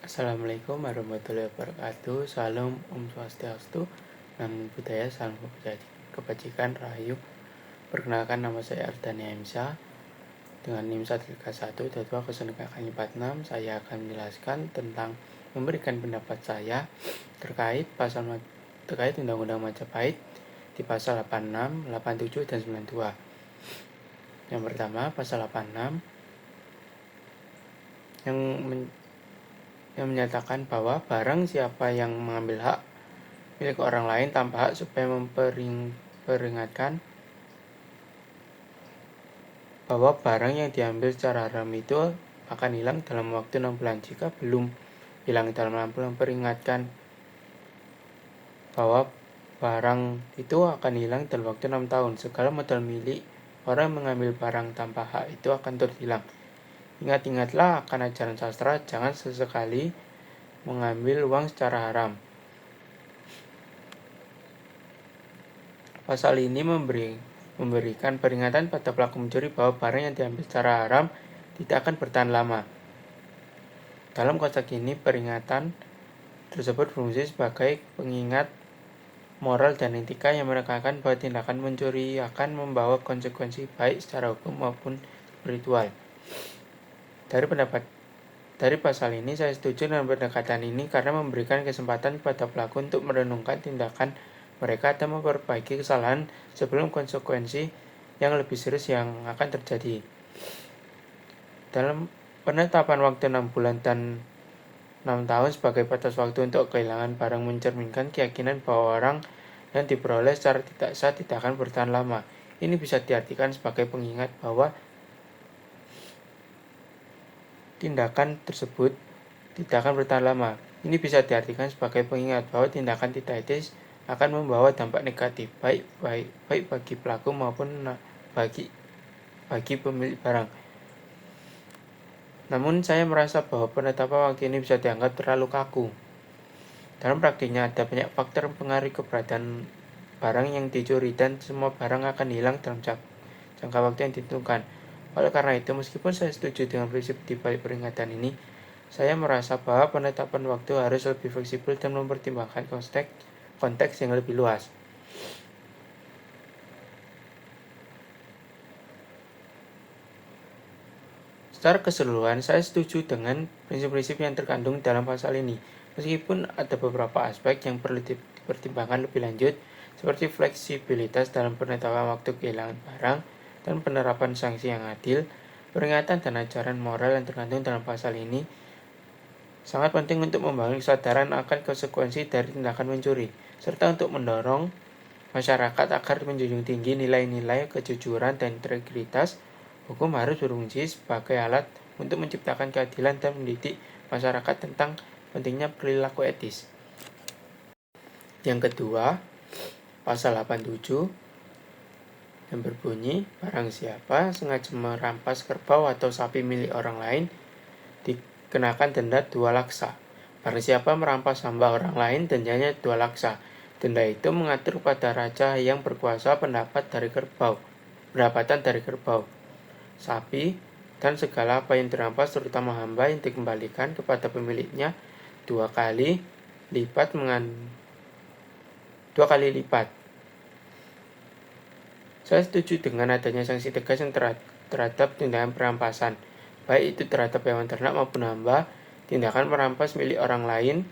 Assalamualaikum warahmatullahi wabarakatuh. Salam Om Swastiastu, Namo Buddhaya, Salam Kebajikan, Rahayu. Perkenalkan, nama saya Ardhani Emsa dengan NIM 131.2 Saya akan menjelaskan tentang memberikan pendapat saya terkait Undang-Undang Majapahit di pasal 86, 87, dan 92. Yang pertama, pasal 86 yang menyatakan bahwa barang siapa yang mengambil hak milik orang lain tanpa hak supaya memperingatkan bahwa barang yang diambil secara haram itu akan hilang dalam waktu 6 bulan. Jika belum hilang dalam 6 bulan, peringatkan bahwa barang itu akan hilang dalam waktu 6 tahun. Segala modal milik orang yang mengambil barang tanpa hak itu akan turut hilang. Ingat-ingatlah akan ajaran sastra, jangan sesekali mengambil uang secara haram. Pasal ini memberikan peringatan pada pelaku mencuri bahwa barang yang diambil secara haram tidak akan bertahan lama. Dalam konteks ini, peringatan tersebut berfungsi sebagai pengingat moral dan etika yang menekankan bahwa tindakan mencuri akan membawa konsekuensi baik secara hukum maupun spiritual. Dari pasal ini, saya setuju dengan pendekatan ini karena memberikan kesempatan kepada pelaku untuk merenungkan tindakan mereka dan memperbaiki kesalahan sebelum konsekuensi yang lebih serius yang akan terjadi. Dalam penetapan waktu 6 bulan dan 6 tahun sebagai batas waktu untuk kehilangan barang mencerminkan keyakinan bahwa orang yang diperoleh secara tidak sah tidak akan bertahan lama. Ini bisa diartikan sebagai pengingat bahwa tindakan tersebut tidak akan bertahan lama. Ini bisa diartikan sebagai pengingat bahwa tindakan tidak etis akan membawa dampak negatif baik bagi pelaku maupun bagi pemilik barang. Namun saya merasa bahwa penetapan waktu ini bisa dianggap terlalu kaku. Dalam praktiknya ada banyak faktor mempengaruhi keberadaan barang yang dicuri dan semua barang akan hilang dalam jangka waktu yang ditentukan. Oleh karena itu, meskipun saya setuju dengan prinsip di balik peringatan ini, saya merasa bahwa penetapan waktu harus lebih fleksibel dan mempertimbangkan konteks yang lebih luas. Secara keseluruhan, saya setuju dengan prinsip-prinsip yang terkandung dalam pasal ini, meskipun ada beberapa aspek yang perlu dipertimbangkan lebih lanjut, seperti fleksibilitas dalam penetapan waktu kehilangan barang dan penerapan sanksi yang adil. Peringatan dan ajaran moral yang terkandung dalam pasal ini sangat penting untuk membangun kesadaran akan konsekuensi dari tindakan mencuri, serta untuk mendorong masyarakat agar menjunjung tinggi nilai-nilai kejujuran dan integritas. Hukum harus berfungsi sebagai alat untuk menciptakan keadilan dan mendidik masyarakat tentang pentingnya perilaku etis. Yang kedua, pasal 87 yang berbunyi, barang siapa sengaja merampas kerbau atau sapi milik orang lain dikenakan denda 2 laksa. Barang siapa merampas hamba orang lain, dendanya 2 laksa. Denda itu mengatur pada raja yang berkuasa pendapatan dari kerbau, sapi, dan segala apa yang dirampas, terutama hamba yang dikembalikan kepada pemiliknya 2 kali lipat. Saya setuju dengan adanya sanksi tegas yang terhadap tindakan perampasan, baik itu terhadap hewan ternak maupun hamba. Tindakan merampas milik orang lain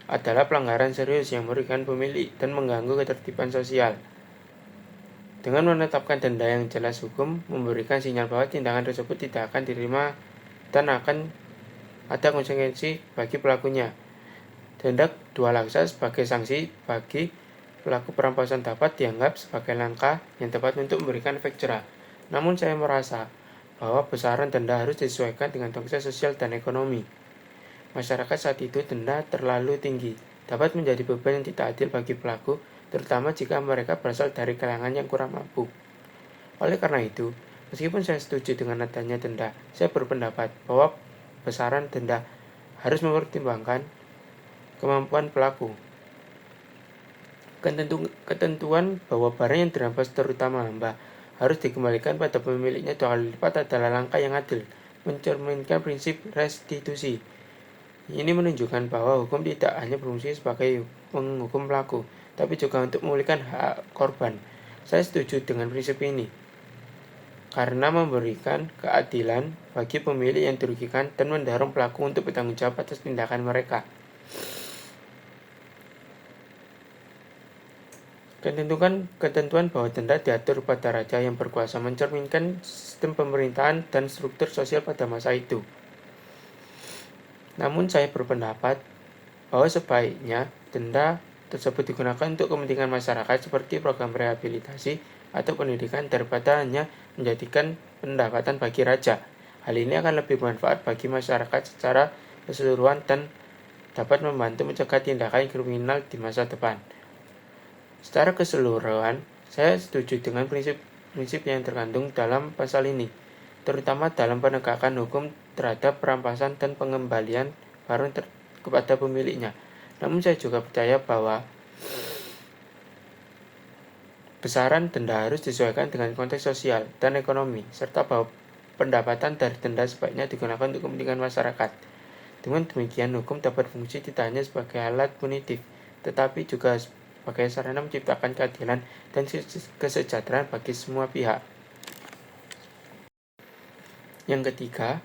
adalah pelanggaran serius yang merugikan pemilik dan mengganggu ketertiban sosial. Dengan menetapkan denda yang jelas, hukum memberikan sinyal bahwa tindakan tersebut tidak akan diterima dan akan ada konsekuensi bagi pelakunya. Denda 2 laksa sebagai sanksi bagi pelaku perampasan dapat dianggap sebagai langkah yang tepat untuk memberikan efek jerah. Namun saya merasa bahwa besaran denda harus disesuaikan dengan kondisi sosial dan ekonomi masyarakat saat itu. Denda terlalu tinggi dapat menjadi beban yang tidak adil bagi pelaku, terutama jika mereka berasal dari kalangan yang kurang mampu. Oleh karena itu, meskipun saya setuju dengan adanya denda, saya berpendapat bahwa besaran denda harus mempertimbangkan kemampuan pelaku. Ketentuan bahwa barang yang dirampas, terutama hamba, harus dikembalikan pada pemiliknya 2 kali lipat adalah langkah yang adil, mencerminkan prinsip restitusi. Ini menunjukkan bahwa hukum tidak hanya berfungsi sebagai menghukum pelaku, tapi juga untuk memulihkan hak korban. Saya setuju dengan prinsip ini, karena memberikan keadilan bagi pemilik yang dirugikan dan mendorong pelaku untuk bertanggung jawab atas tindakan mereka. Ketentuan bahwa denda diatur pada raja yang berkuasa mencerminkan sistem pemerintahan dan struktur sosial pada masa itu. Namun saya berpendapat bahwa sebaiknya denda tersebut digunakan untuk kepentingan masyarakat seperti program rehabilitasi atau pendidikan daripada hanya menjadikan pendapatan bagi raja. Hal ini akan lebih bermanfaat bagi masyarakat secara keseluruhan dan dapat membantu mencegah tindakan kriminal di masa depan. Secara keseluruhan, saya setuju dengan prinsip yang terkandung dalam pasal ini, terutama dalam penegakan hukum terhadap perampasan dan pengembalian barang kepada pemiliknya. Namun saya juga percaya bahwa besaran denda harus disesuaikan dengan konteks sosial dan ekonomi, serta bahwa pendapatan dari denda sebaiknya digunakan untuk kepentingan masyarakat. Dengan demikian, hukum dapat berfungsi tidak hanya sebagai alat punitif, tetapi juga sebagai sarana menciptakan keadilan dan kesejahteraan bagi semua pihak. Yang ketiga,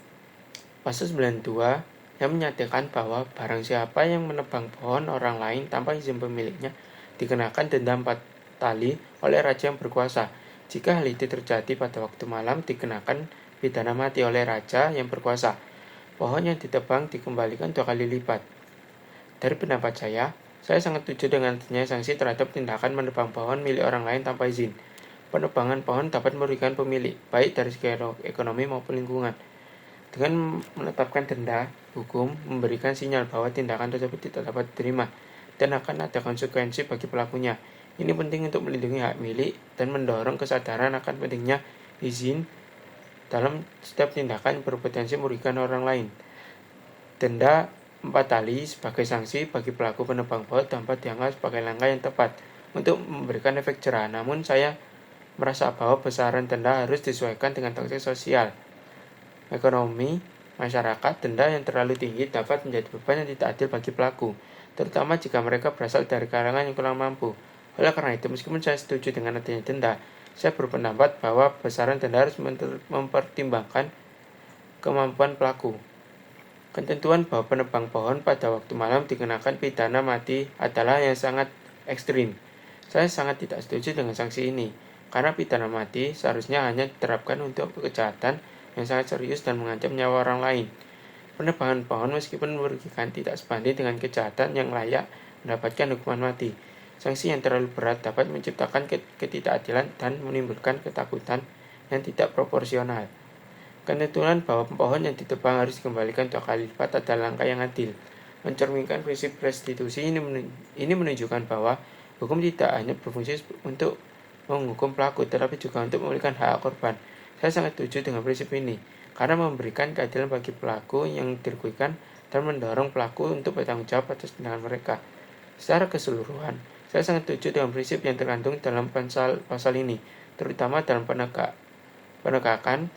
pasal 92 yang menyatakan bahwa barang siapa yang menebang pohon orang lain tanpa izin pemiliknya dikenakan denda 4 tali oleh raja yang berkuasa. Jika hal itu terjadi pada waktu malam, dikenakan pidana mati oleh raja yang berkuasa. Pohon yang ditebang dikembalikan 2 kali lipat. Dari pendapat saya sangat setuju dengan adanya sanksi terhadap tindakan menebang pohon milik orang lain tanpa izin. Penebangan pohon dapat merugikan pemilik, baik dari segi ekonomi maupun lingkungan. Dengan menetapkan denda, hukum memberikan sinyal bahwa tindakan tersebut tidak dapat diterima dan akan ada konsekuensi bagi pelakunya. Ini penting untuk melindungi hak milik dan mendorong kesadaran akan pentingnya izin dalam setiap tindakan yang berpotensi merugikan orang lain. Denda 4 tali sebagai sanksi bagi pelaku penebang pohon dapat dianggap sebagai langkah yang tepat untuk memberikan efek jerah. Namun saya merasa bahwa besaran denda harus disesuaikan dengan konteks sosial, ekonomi, masyarakat. Denda yang terlalu tinggi dapat menjadi beban yang tidak adil bagi pelaku, terutama jika mereka berasal dari kalangan yang kurang mampu. Oleh karena itu, meskipun saya setuju dengan adanya denda, saya berpendapat bahwa besaran denda harus mempertimbangkan kemampuan pelaku. Ketentuan bahwa penebang pohon pada waktu malam dikenakan pidana mati adalah yang sangat ekstrim. Saya sangat tidak setuju dengan sanksi ini, karena pidana mati seharusnya hanya diterapkan untuk kejahatan yang sangat serius dan mengancam nyawa orang lain. Penebangan pohon meskipun merugikan tidak sebanding dengan kejahatan yang layak mendapatkan hukuman mati. Sanksi yang terlalu berat dapat menciptakan ketidakadilan dan menimbulkan ketakutan yang tidak proporsional. Ketentuan bahwa pohon yang ditebang harus dikembalikan 2 kali lipat adalah langkah yang adil, mencerminkan prinsip restitusi. Ini menunjukkan bahwa hukum tidak hanya berfungsi untuk menghukum pelaku, tetapi juga untuk memulihkan hak korban. Saya sangat setuju dengan prinsip ini, karena memberikan keadilan bagi pelaku yang dirugikan dan mendorong pelaku untuk bertanggung jawab atas tindakan mereka. Secara keseluruhan, saya sangat setuju dengan prinsip yang terkandung dalam pasal ini, terutama dalam penegakan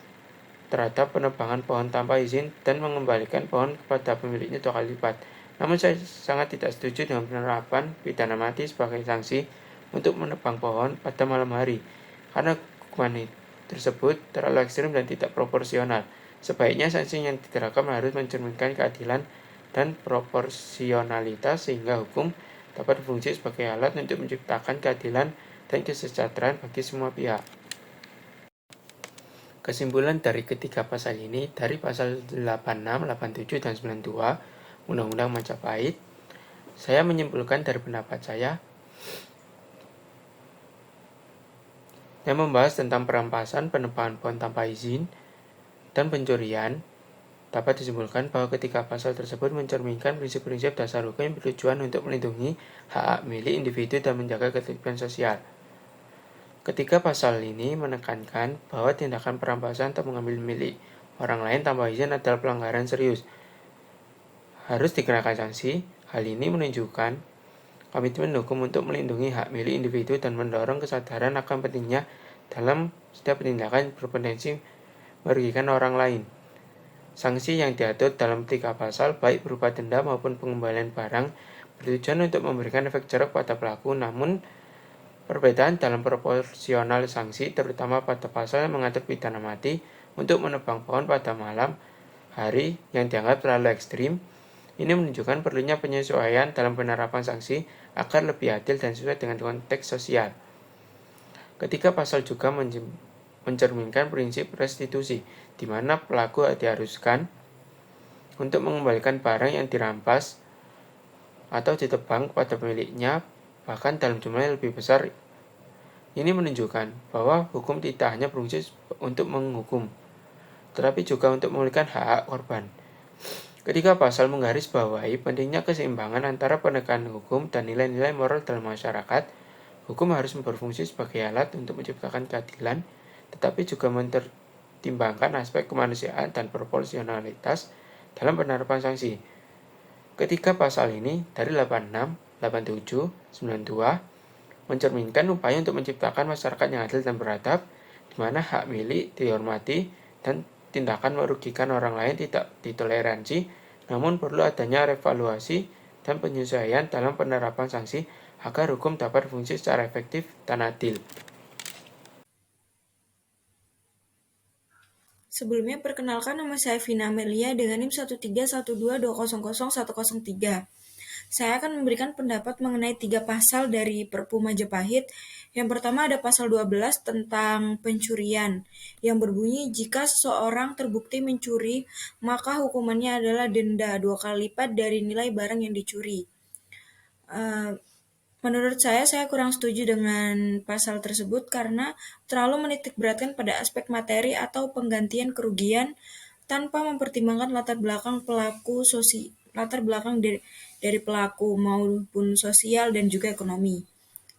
terhadap penebangan pohon tanpa izin dan mengembalikan pohon kepada pemiliknya 2 kali lipat. Namun saya sangat tidak setuju dengan penerapan pidana mati sebagai sanksi untuk menebang pohon pada malam hari, karena hukuman tersebut terlalu ekstrim dan tidak proporsional. Sebaiknya sanksi yang diterapkan harus mencerminkan keadilan dan proporsionalitas sehingga hukum dapat berfungsi sebagai alat untuk menciptakan keadilan dan kesejahteraan bagi semua pihak. Kesimpulan dari ketiga pasal ini, dari pasal 86, 87, dan 92 Undang-Undang Majapahit, saya menyimpulkan dari pendapat saya yang membahas tentang perampasan, penebangan pohon tanpa izin, dan pencurian. Dapat disimpulkan bahwa ketiga pasal tersebut mencerminkan prinsip-prinsip dasar hukum yang bertujuan untuk melindungi hak milik individu dan menjaga ketertiban sosial. Ketiga pasal ini menekankan bahwa tindakan perampasan atau mengambil milik orang lain tanpa izin adalah pelanggaran serius, harus dikenakan sanksi. Hal ini menunjukkan komitmen hukum untuk melindungi hak milik individu dan mendorong kesadaran akan pentingnya dalam setiap tindakan berpotensi merugikan orang lain. Sanksi yang diatur dalam 3 pasal, baik berupa denda maupun pengembalian barang, bertujuan untuk memberikan efek jerah pada pelaku, namun perbedaan dalam proporsional sanksi, terutama pada pasal yang mengatur pidana mati untuk menebang pohon pada malam hari yang dianggap terlalu ekstrim, ini menunjukkan perlunya penyesuaian dalam penerapan sanksi agar lebih adil dan sesuai dengan konteks sosial. Ketiga pasal juga mencerminkan prinsip restitusi, di mana pelaku diharuskan untuk mengembalikan barang yang dirampas atau ditebang kepada pemiliknya, bahkan dalam jumlah yang lebih besar. Ini menunjukkan bahwa hukum tidak hanya berfungsi untuk menghukum, tetapi juga untuk memulihkan hak korban. Ketiga pasal menggarisbawahi pentingnya keseimbangan antara penegakan hukum dan nilai-nilai moral dalam masyarakat. Hukum harus berfungsi sebagai alat untuk menciptakan keadilan, tetapi juga mempertimbangkan aspek kemanusiaan dan proporsionalitas dalam penerapan sanksi. Ketiga pasal ini dari 86, 87, 92 mencerminkan upaya untuk menciptakan masyarakat yang adil dan beradab, di mana hak milik dihormati dan tindakan merugikan orang lain tidak ditoleransi, namun perlu adanya revaluasi dan penyesuaian dalam penerapan sanksi agar hukum dapat berfungsi secara efektif dan adil. Sebelumnya perkenalkan, nama saya Vina Amelia dengan NIM 13122000103. Saya akan memberikan pendapat mengenai 3 pasal dari Perpu Majapahit. Yang pertama ada pasal 12 tentang pencurian, yang berbunyi jika seseorang terbukti mencuri, maka hukumannya adalah denda 2 kali lipat dari nilai barang yang dicuri. Menurut saya kurang setuju dengan pasal tersebut karena terlalu menitikberatkan pada aspek materi atau penggantian kerugian tanpa mempertimbangkan latar belakang dari pelaku maupun sosial dan juga ekonomi.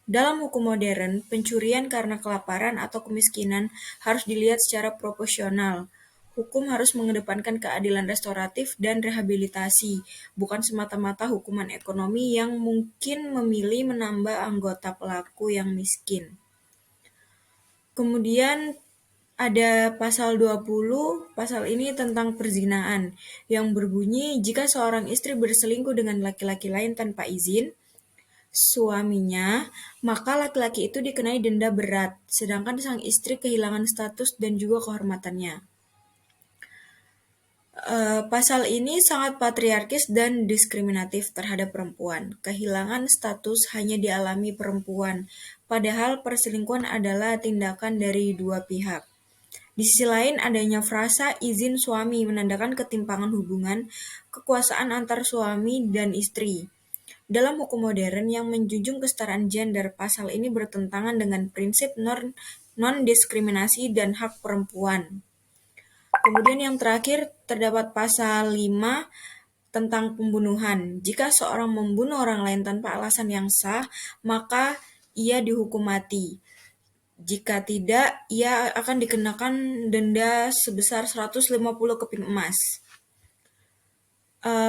Dalam hukum modern, pencurian karena kelaparan atau kemiskinan harus dilihat secara proporsional. Hukum harus mengedepankan keadilan restoratif dan rehabilitasi, bukan semata-mata hukuman ekonomi yang mungkin memilih menambah anggota pelaku yang miskin. Kemudian ada pasal 20, pasal ini tentang perzinaan, yang berbunyi jika seorang istri berselingkuh dengan laki-laki lain tanpa izin suaminya, maka laki-laki itu dikenai denda berat, sedangkan sang istri kehilangan status dan juga kehormatannya. Pasal ini sangat patriarkis dan diskriminatif terhadap perempuan. Kehilangan status hanya dialami perempuan, padahal perselingkuhan adalah tindakan dari dua pihak. Di sisi lain, adanya frasa izin suami menandakan ketimpangan hubungan kekuasaan antar suami dan istri. Dalam hukum modern yang menjunjung kesetaraan gender, pasal ini bertentangan dengan prinsip non-diskriminasi dan hak perempuan. Kemudian yang terakhir, terdapat pasal 5 tentang pembunuhan. Jika seorang membunuh orang lain tanpa alasan yang sah, maka ia dihukum mati. Jika tidak, ia akan dikenakan denda sebesar 150 keping emas.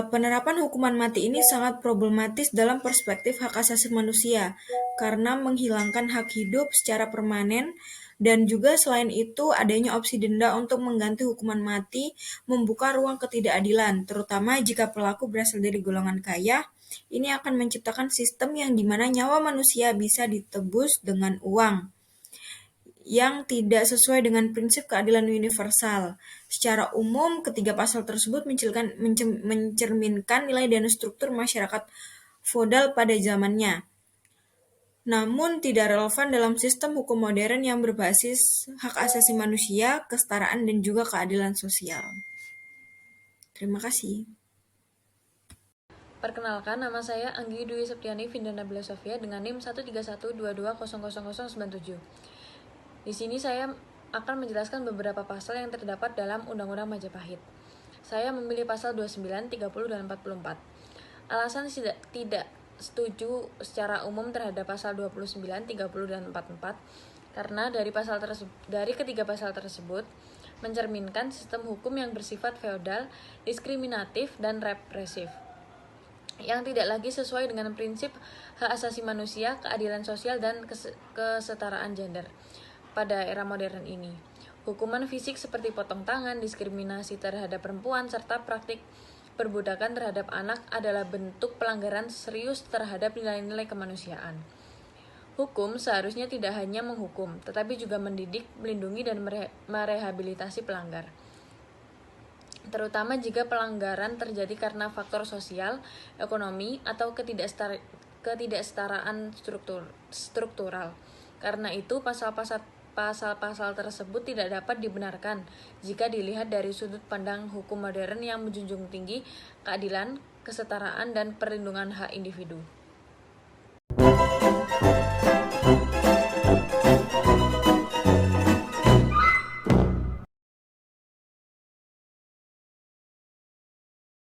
Penerapan hukuman mati ini sangat problematis dalam perspektif hak asasi manusia, karena menghilangkan hak hidup secara permanen, dan juga selain itu adanya opsi denda untuk mengganti hukuman mati membuka ruang ketidakadilan, terutama jika pelaku berasal dari golongan kaya. Ini akan menciptakan sistem yang dimana nyawa manusia bisa ditebus dengan uang, yang tidak sesuai dengan prinsip keadilan universal. Secara umum, ketiga pasal tersebut mencerminkan nilai dan struktur masyarakat feodal pada zamannya, namun tidak relevan dalam sistem hukum modern yang berbasis hak asasi manusia, kesetaraan, dan juga keadilan sosial. Terima kasih. Perkenalkan, nama saya Anggi Dwi Septiani Vindana Nabila Sofia dengan NIM 13122000097. Di sini saya akan menjelaskan beberapa pasal yang terdapat dalam Undang-Undang Majapahit. Saya memilih pasal 29, 30, dan 44. Alasan tidak setuju secara umum terhadap pasal 29, 30, dan 44 karena dari ketiga pasal tersebut mencerminkan sistem hukum yang bersifat feodal, diskriminatif, dan represif, yang tidak lagi sesuai dengan prinsip hak asasi manusia, keadilan sosial, dan kesetaraan gender pada era modern ini. Hukuman fisik seperti potong tangan, diskriminasi terhadap perempuan, serta praktik perbudakan terhadap anak adalah bentuk pelanggaran serius terhadap nilai-nilai kemanusiaan. Hukum seharusnya tidak hanya menghukum, tetapi juga mendidik, melindungi, dan merehabilitasi pelanggar. Terutama jika pelanggaran terjadi karena faktor sosial, ekonomi, atau ketidaksetaraan struktural. Karena itu, pasal-pasal tersebut tidak dapat dibenarkan jika dilihat dari sudut pandang hukum modern yang menjunjung tinggi keadilan, kesetaraan, dan perlindungan hak individu.